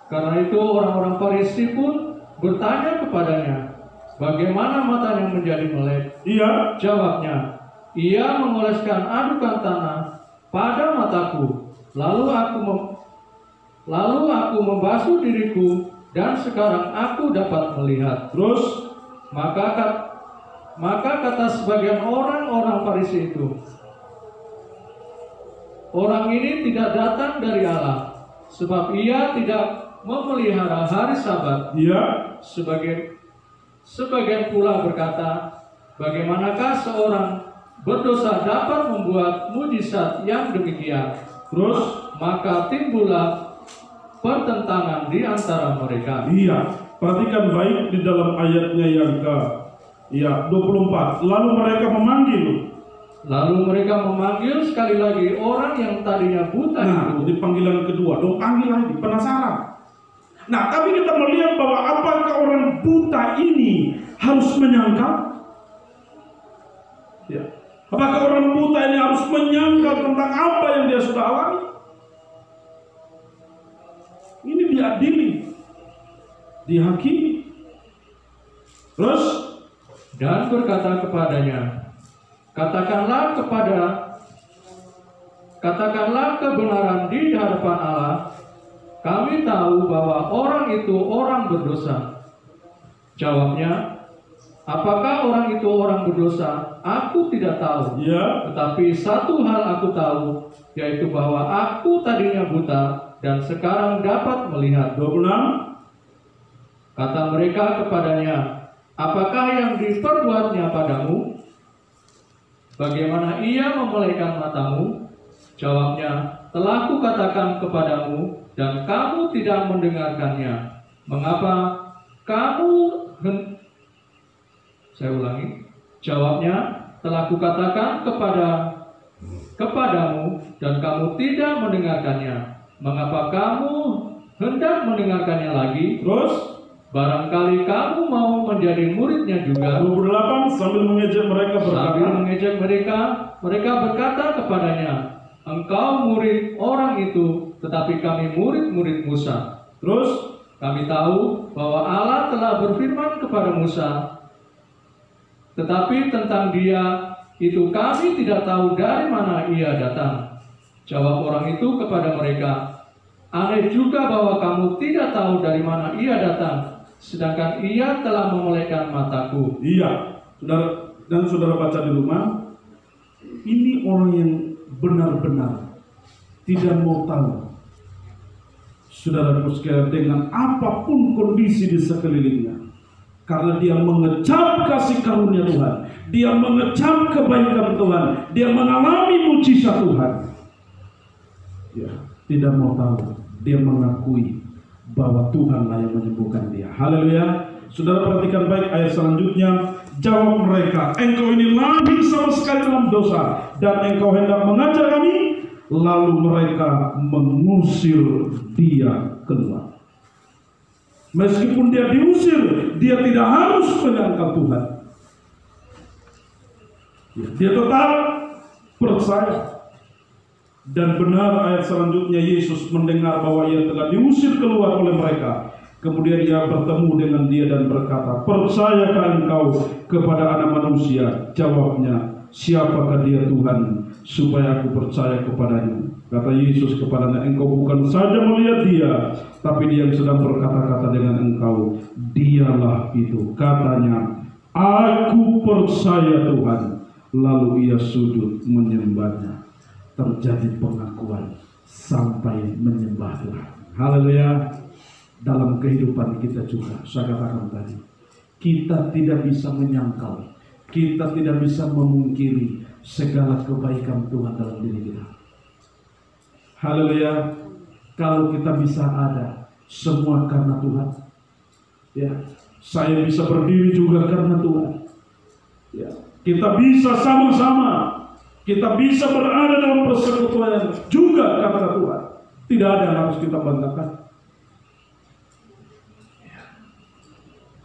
Karena itu orang-orang Farisi pun bertanya kepadanya, bagaimana matanya menjadi melek? Iya. Jawabnya, ia mengoleskan adukan tanah pada mataku, lalu aku membasuh diriku dan sekarang aku dapat melihat. Terus Maka kata sebagian orang-orang Farisi itu, orang ini tidak datang dari Allah, sebab ia tidak memelihara hari Sabat. iya. Sebagian pula berkata, bagaimanakah seorang berdosa dapat membuat mujizat yang demikian? Terus Maka timbullah pertentangan di antara mereka. iya. Perhatikan baik di dalam ayatnya yang ke 24. Lalu mereka memanggil sekali lagi orang yang tadinya buta itu. Di panggilan kedua, panggil lagi, penasaran. Nah, tapi kita melihat bahwa apakah orang buta ini harus menyangkal? Ya. Apakah orang buta ini harus menyangkal tentang apa yang dia sudah alami? Ini diadili, dihakimi. Terus dan berkata kepadanya, katakanlah kebenaran di hadapan Allah. Kami tahu bahwa orang itu orang berdosa. Jawabnya, apakah orang itu orang berdosa? Aku tidak tahu. Ya. Tetapi satu hal aku tahu, yaitu bahwa aku tadinya buta dan sekarang dapat melihat. 26. Kata mereka kepadanya, apakah yang diperbuatnya padamu? Bagaimana ia memelihara matamu? Jawabnya, telah kukatakan kepadamu dan kamu tidak mendengarkannya. Mengapa kamu Saya ulangi. Jawabnya, telah kukatakan kepadamu dan kamu tidak mendengarkannya. Mengapa kamu hendak mendengarkannya lagi? Terus Barangkali kamu mau menjadi muridnya juga. 28. Sambil mengejek mereka mereka berkata kepadanya, engkau murid orang itu, tetapi kami murid-murid Musa. Terus Kami tahu bahwa Allah telah berfirman kepada Musa, tetapi tentang dia itu kami tidak tahu dari mana ia datang. Jawab orang itu kepada mereka, aneh juga bahwa kamu tidak tahu dari mana ia datang, sedangkan ia telah memelihara mataku. Iya, saudara baca di rumah. Ini orang yang benar-benar tidak mau tahu, saudaraku sekalian, dengan apapun kondisi di sekelilingnya, karena dia mengecap kasih karunia Tuhan, dia mengecap kebaikan Tuhan, dia mengalami mujizat Tuhan. Ya, tidak mau tahu, dia mengakui bahwa Tuhanlah yang menyembuhkan dia. Haleluya. Saudara perhatikan baik ayat selanjutnya. Jawab mereka, engkau ini lahir sama sekali dalam dosa, dan engkau hendak mengajar kami. Lalu mereka mengusir dia keluar. Meskipun dia diusir, dia tidak harus menyangkal Tuhan. Dia tetap percaya. Dan benar ayat selanjutnya, Yesus mendengar bahwa ia telah diusir keluar oleh mereka. Kemudian ia bertemu dengan dia dan berkata, percayakah engkau kepada Anak Manusia? Jawabnya, siapakah dia Tuhan, supaya aku percaya kepadanya? Kata Yesus kepadanya, engkau bukan saja melihat dia, tapi dia yang sedang berkata-kata dengan engkau, dialah itu. Katanya, aku percaya Tuhan. Lalu ia sujud menyembahnya. terjadi pengakuan sampai menyembah Tuhan. Haleluya. Dalam kehidupan kita juga, saya katakan tadi, kita tidak bisa menyangkal, kita tidak bisa memungkiri segala kebaikan Tuhan dalam diri kita. Haleluya. Kalau kita bisa ada, semua karena Tuhan. Ya, saya bisa berdiri juga karena Tuhan. Ya, kita bisa sama-sama, kita bisa berada dalam persekutuan juga karena Tuhan. Tidak ada yang harus kita banggakan. Ya.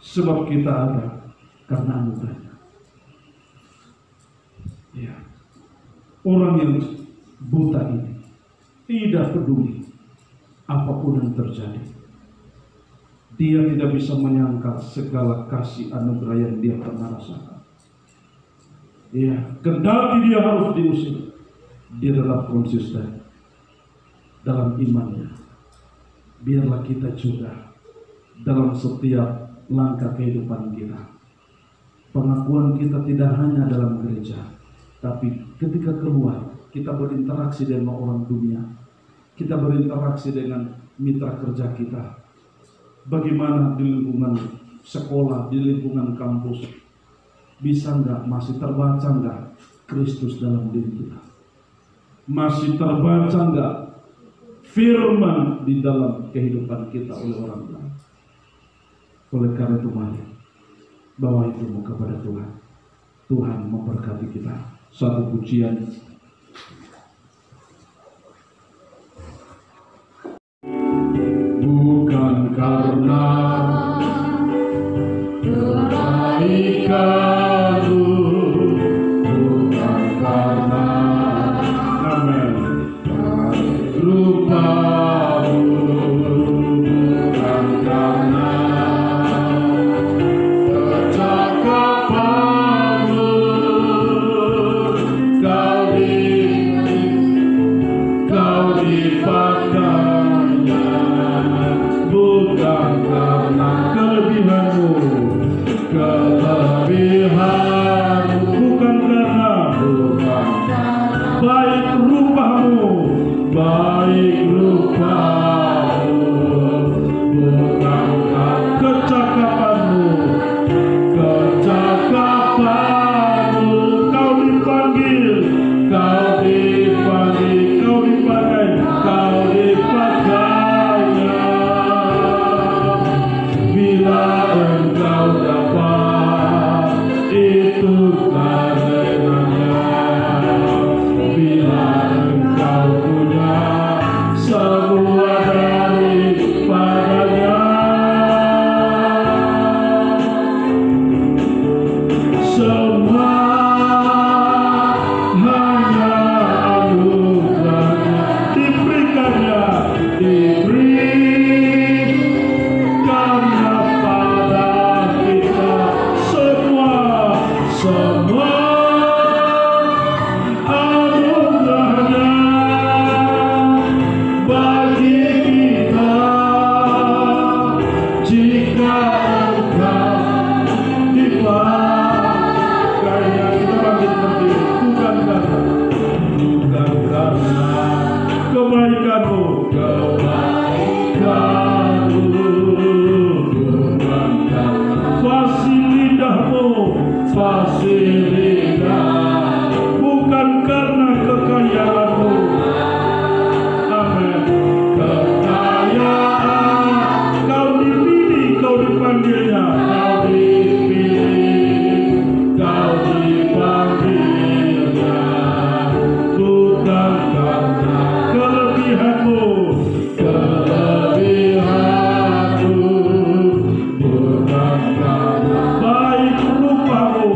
Sebab kita ada karena anugerahnya. Ya. Orang yang buta ini tidak peduli apapun yang terjadi. Dia tidak bisa menyangkal segala kasih anugerah yang dia pernah rasakan. Ya, kendati dia harus diusir, dia tetap konsisten dalam imannya. Biarlah kita juga dalam setiap langkah kehidupan kita, pengakuan kita tidak hanya dalam gereja, tapi ketika keluar, kita berinteraksi dengan orang dunia, kita berinteraksi dengan mitra kerja kita. Bagaimana di lingkungan sekolah, di lingkungan kampus, bisa nggak, masih terbaca nggak Kristus dalam diri kita? Masih terbaca nggak firman di dalam kehidupan kita oleh orang lain? Oleh karena itu mari bawa itu kepada Tuhan. Tuhan memberkati kita. Satu pujian. Bukan karena kebaikan-Mu, bukan karena rupa-Mu, bukan karena kecakapan-Mu, Kau dipakainya, bukan karena kelebihan-Mu, bukan karena baik rupa-Mu, bukan karena kecakapan-Mu, Kau dipanggil, Kau dipakainya. Bila Engkau dapat, itu karenanya. Bila Engkau punya semua daripadanya, semua hanya anugerahnya, diberikannya pada kita semua anugerahnya bagi kita. Jika Engkau dipakainya, kita bangkit berdiri, bukan karena kebaikan-Mu, bukan karena fasilitas, bukan karena kekayaan-Mu. Amin. Kekayaan, Kau dipilih, Kau dipanggilnya, Kau dipanggilnya, bukan karena kelebihan-Mu, bukan karena baik rupa-Mu,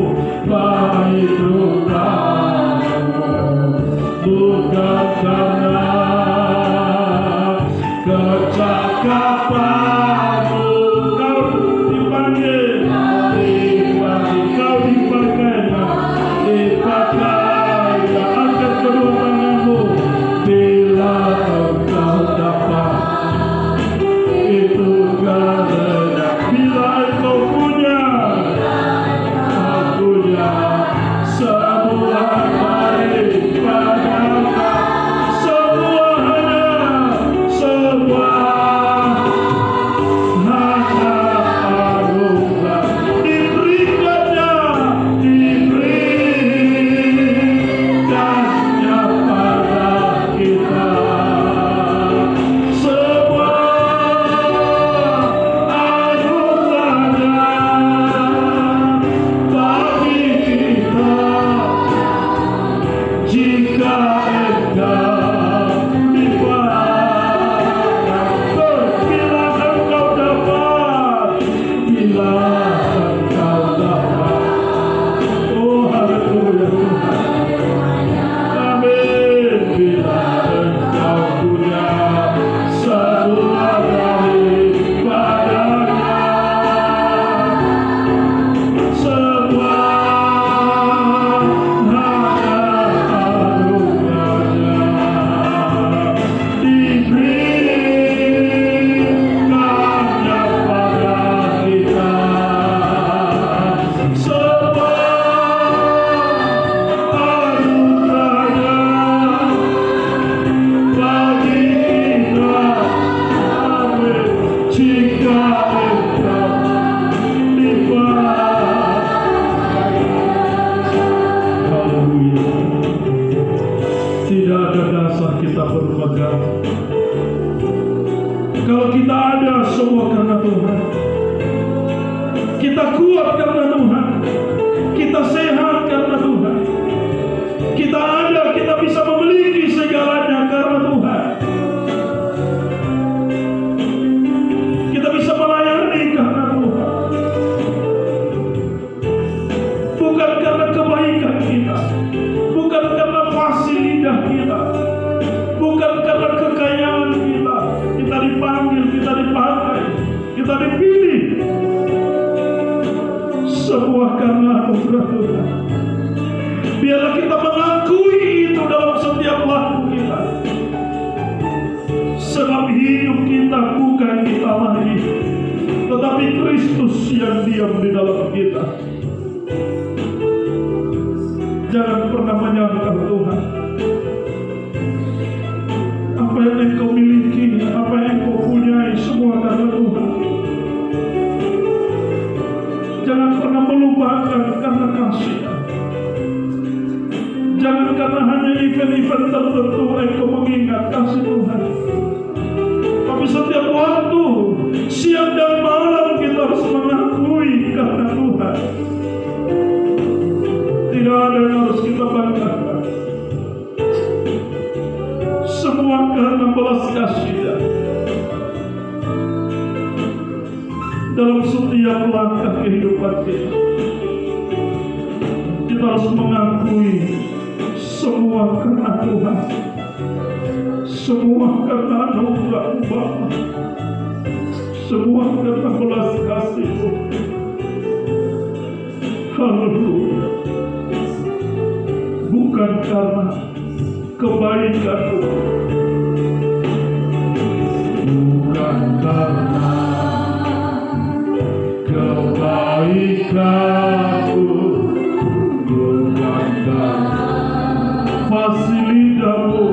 Tuhan. Kita kuat karena Tuhan. Kita sehat karena Tuhan. Kita ada, kita bisa memiliki segalanya karena Tuhan. Kita bisa melayani karena Tuhan. Bukan karena kebaikan kita, bukan karena fasih lidah kita, bukan karena kekayaan kita. Kita dipanggil, kita dipakai, kita dipilih. Semua karena anugerah Tuhan. Biarlah kita mengakui itu dalam setiap waktu kita. Sebab hidup kita bukan kita lagi, tetapi Kristus yang diam di dalam kita. Jangan pernah menyangkal Tuhan. Apa yang engkau miliki, apa yang engkau punyai, semua karena Tuhan. Jangan pernah melupakan karena kasih. Jangan karena hanya event-event tertentu engkau mengingat kasih Tuhan. Tapi setiap waktu, siang dan malam kita harus mengakui karena Tuhan. Tidak ada yang harus kita banggakan. Semua karena belas kasih-Nya. Dalam setiap langkah kehidupan kita, kita harus mengakui semua karena Tuhan. Semua karena anugerah Bapa. Semua karena belas kasih-Mu. Haleluya. Bukan karena kebaikan-Mu, bukan karena kebaikan-Mu, bukan karena fasih lidah-Mu,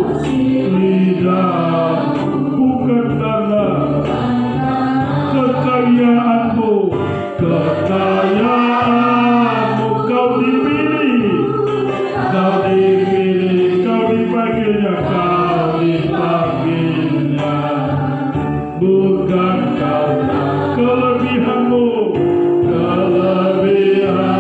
bukan karena kekayaan-Mu, kekayaan-Mu. Kau dipilih, kau dipilih, kau dipanggilnya, kau dipanggilnya. Bukan karena kelebihan-Mu, kelebihan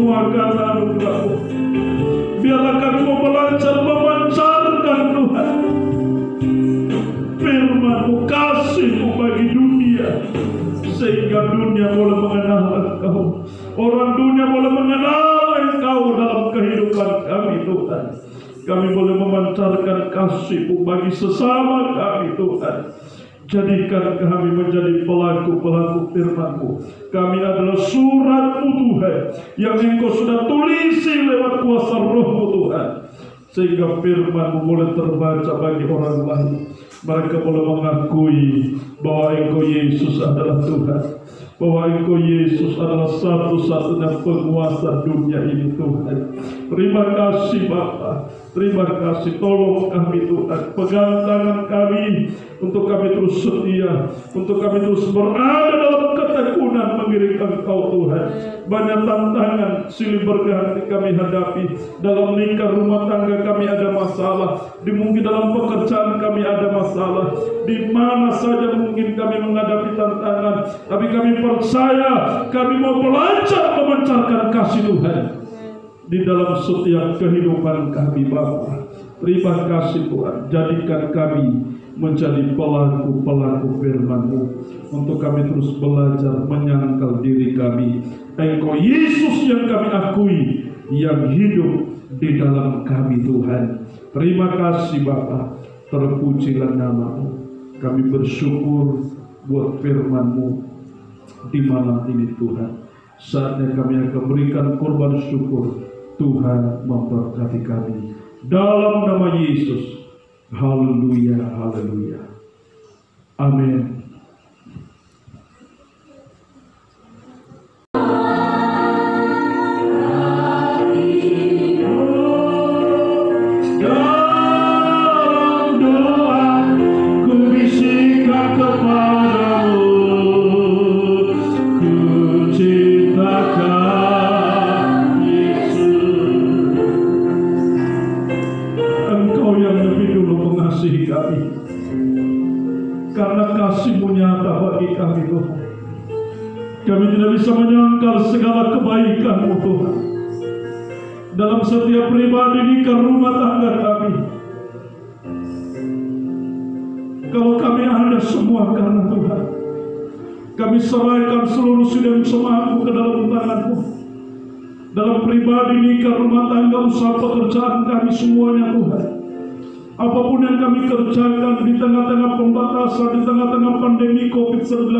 semua karena anugerah-Mu. Biarlah kami mau belajar memancarkan Tuhan firman-Mu, kasih-Mu bagi dunia, sehingga dunia boleh mengenal Engkau. Orang dunia boleh mengenal Engkau dalam kehidupan kami Tuhan. Kami boleh memancarkan kasih-Mu bagi sesama kami Tuhan. Jadikan kami menjadi pelaku-pelaku firman-Mu. Kami adalah surat-Mu Tuhan, yang Engkau sudah tulisi lewat kuasa Roh-Mu Tuhan, sehingga firman-Mu boleh terbaca bagi orang lain. Mereka boleh mengakui bahwa Engkau Yesus adalah Tuhan, bahwa Engkau Yesus adalah satu-satunya penguasa dunia ini Tuhan. Terima kasih Bapa, terima kasih. Tolong kami Tuhan, pegang tangan kami untuk kami terus setia, untuk kami terus berada dalam ketekunan mengiring Engkau Tuhan. Banyak tantangan silih berganti kami hadapi. Dalam lingkar rumah tangga kami ada masalah, mungkin dalam pekerjaan kami ada masalah, di mana saja mungkin kami menghadapi tantangan, tapi kami percaya kami mau belajar memancarkan kasih Tuhan di dalam setiap kehidupan kami Bapa. Terima kasih Tuhan, jadikan kami menjadi pelaku-pelaku firman-Mu, untuk kami terus belajar menyangkal diri kami. Engkau Yesus yang kami akui, yang hidup di dalam kami Tuhan. Terima kasih Bapa, terpujilah nama-Mu. Kami bersyukur buat firman-Mu di malam ini Tuhan. Saatnya kami akan berikan korban syukur. Tuhan memberkati kami dalam nama Yesus. Haleluya, haleluya. Amin. Karena kasih-Mu nyata bagi kami Tuhan, kami tidak bisa menyangkal segala kebaikan-Mu Tuhan dalam setiap pribadi di rumah tangga kami. Kalau kami ada semua karena Tuhan, kami serahkan seluruh sidang jemaat-Mu ke dalam tangan-Mu. Dalam pribadi nikah, rumah tangga, usaha pekerjaan kami semuanya Tuhan. Apapun yang kami kerjakan di tengah-tengah pembatasan, di tengah-tengah pandemi COVID-19,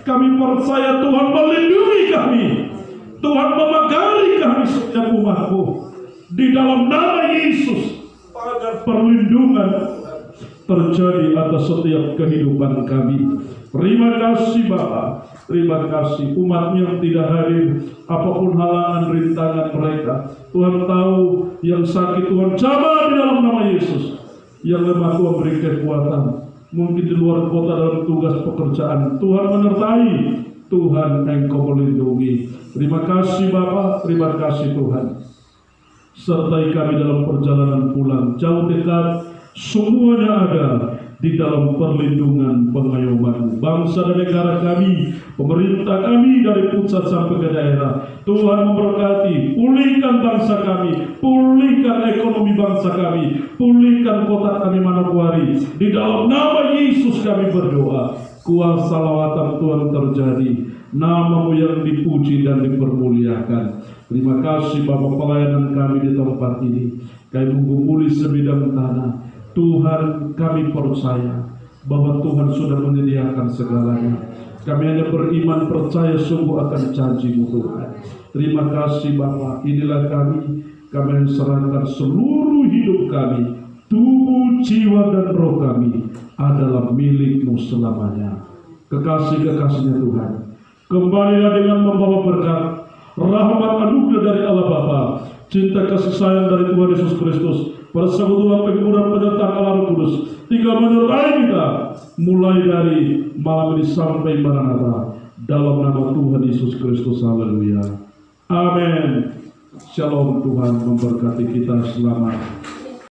kami percaya Tuhan melindungi kami, Tuhan memagari kami setiap umat-Mu. Di dalam nama Yesus, agar perlindungan terjadi atas setiap kehidupan kami. Terima kasih Bapa, terima kasih umat yang tidak hadir, apapun halangan rintangan mereka. Tuhan tahu yang sakit Tuhan jamah di dalam nama Yesus, yang lemah Tuhan beri kekuatan, mungkin di luar kota dalam tugas pekerjaan Tuhan menyertai, Tuhan Engkau melindungi. Terima kasih Bapa, terima kasih Tuhan. Sertai kami dalam perjalanan pulang, jauh dekat, semuanya ada di dalam perlindungan pengayoman-Mu. Bangsa dan negara kami, pemerintah kami dari pusat sampai ke daerah, Tuhan memberkati, pulihkan bangsa kami, pulihkan ekonomi bangsa kami, pulihkan kota kami Manokwari. Di dalam nama Yesus kami berdoa, kuasa lawatan Tuhan terjadi, nama-Mu yang dipuji dan dipermuliakan. Terima kasih Bapa, pelayanan kami di tempat ini, kami mengumpuli sebidang tanah. Tuhan, kami percaya bahwa Tuhan sudah menyediakan segalanya. Kami hanya beriman percaya sungguh akan janji-Mu Tuhan. Terima kasih Bapa, inilah kami serahkan seluruh hidup kami, tubuh, jiwa dan roh kami adalah milik-Mu selamanya. Kekasih-kekasihnya Tuhan, kembalilah dengan membawa berkat, rahmat anugerah dari Allah Bapa, cinta kasih sayang dari Tuhan Yesus Kristus, persekutuan penghiburan penyertaan Allah Roh Kudus tinggal menyertai kita mulai dari malam ini sampai Maranatha, dalam nama Tuhan Yesus Kristus. Haleluya, amin. Shalom. Tuhan memberkati kita. Selamat